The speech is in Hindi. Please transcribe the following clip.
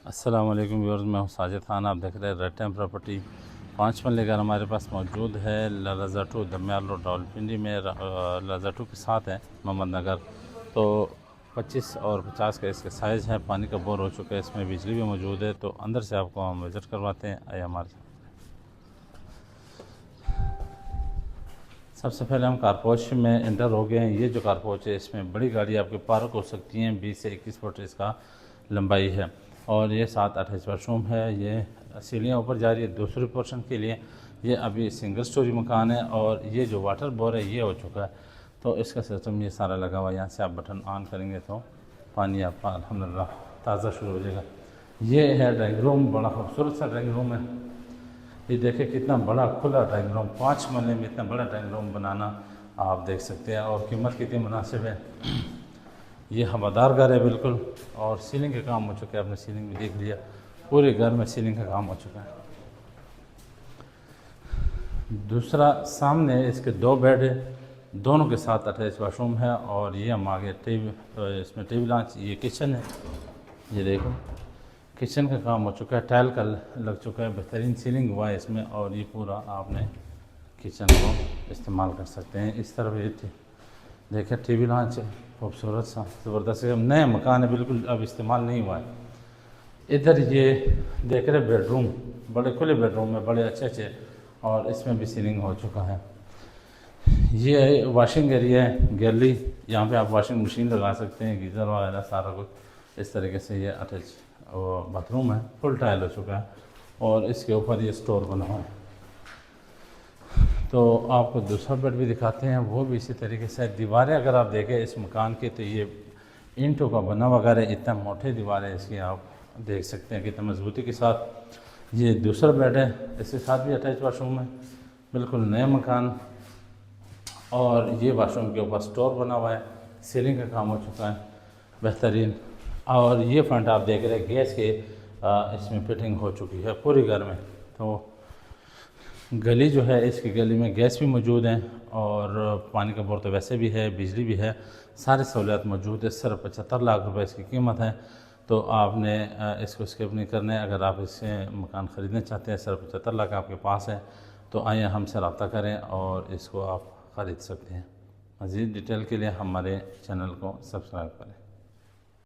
अस्सलाम वालेकुम व्यूअर्स, मैं हूं साजिद खान। आप देख रहे हैं रेड टाइम प्रॉपर्टी। 5 मरले घर हमारे पास मौजूद है लाजा टू दमियाल रोड रावलपिंडी में। लाजा टू के साथ है मोहम्मद नगर। तो 25 और 50 का इसका साइज़ है। पानी का बोर हो चुका है, इसमें बिजली भी मौजूद है। तो अंदर से आपको हम विज़िट करवाते हैं। आइए हमारे साथ। सबसे पहले हम कारपोच में इंटर हो गए हैं। ये जो कारपोच है, इसमें बड़ी गाड़ी आपके पार्क हो सकती हैं। 20 से 21 फुट इसका लंबाई है और ये 7-8 वाशरूम है। ये सीढ़ियाँ ऊपर जा रही है दूसरे पोर्शन के लिए। ये अभी सिंगल स्टोरी मकान है और ये जो वाटर बोर है ये हो चुका है। तो इसका सिस्टम ये सारा लगा हुआ है। यहाँ से आप बटन ऑन करेंगे तो पानी आपका अल्हम्दुलिल्लाह ताज़ा शुरू हो जाएगा। ये है ड्राइंग रूम, बड़ा खूबसूरत सा ड्राइंग रूम है। ये देखिए कितना बड़ा खुला ड्राइंग रूम। 5 मरले में इतना बड़ा ड्राइंग रूम बनाना आप देख सकते हैं और कीमत कितनी मुनासिब है। ये हवादार घर है बिल्कुल। और सीलिंग का काम हो चुका है, आपने सीलिंग भी देख लिया। पूरे घर में सीलिंग का काम हो चुका है। दूसरा सामने इसके 2 बेड है, दोनों के साथ अटैच वाशरूम है। और ये हम आगे टीवी, इसमें टीवी लॉन्च। ये किचन है, ये देखो किचन का काम हो चुका है, टाइल का लग चुका है, बेहतरीन सीलिंग हुआ है इसमें। और ये पूरा आपने किचन को इस्तेमाल कर सकते हैं। इस तरफ ये देखिए टीवी लॉन्च है, खूबसूरत सा ज़बरदस्त नया मकान है, बिल्कुल अब इस्तेमाल नहीं हुआ है। इधर ये देख रहे बेडरूम, बड़े खुले बेडरूम में बड़े अच्छे अच्छे, और इसमें भी सीलिंग हो चुका है। ये वॉशिंग एरिया है, गैलरी। यहाँ पे आप वॉशिंग मशीन लगा सकते हैं, गीज़र वगैरह सारा कुछ इस तरीके से। ये अटैच बाथरूम है, फुल टाइल हो चुका है और इसके ऊपर ये स्टोर बना हुआ है। तो आपको दूसरा बेड भी दिखाते हैं, वो भी इसी तरीके से। दीवारें अगर आप देखें इस मकान की तो ये ईंटों का बना वगैरह, इतना मोटे दीवारें इसकी आप देख सकते हैं कितना मजबूती के साथ। ये दूसरा बेड है, इसके साथ भी अटैच वाशरूम है, बिल्कुल नया मकान। और ये वाशरूम के ऊपर स्टोर बना हुआ है, सीलिंग का काम हो चुका है बेहतरीन। और ये फ्रंट आप देख रहे हैं गैस के इसमें फिटिंग हो चुकी है पूरे घर में। तो गली जो है, इसकी गली में गैस भी मौजूद है और पानी का बोर तो वैसे भी है, बिजली भी है, सारी सहूलियत मौजूद है। सिर्फ 75 लाख रुपए इसकी कीमत है। तो आपने इसको स्किप नहीं करना है। अगर आप इससे मकान ख़रीदना चाहते हैं, सिर्फ 75 लाख आपके पास है, तो आइए हमसे रब्ता करें और इसको आप ख़रीद सकते हैं। मज़ीद डिटेल के लिए हमारे चैनल को सब्सक्राइब करें।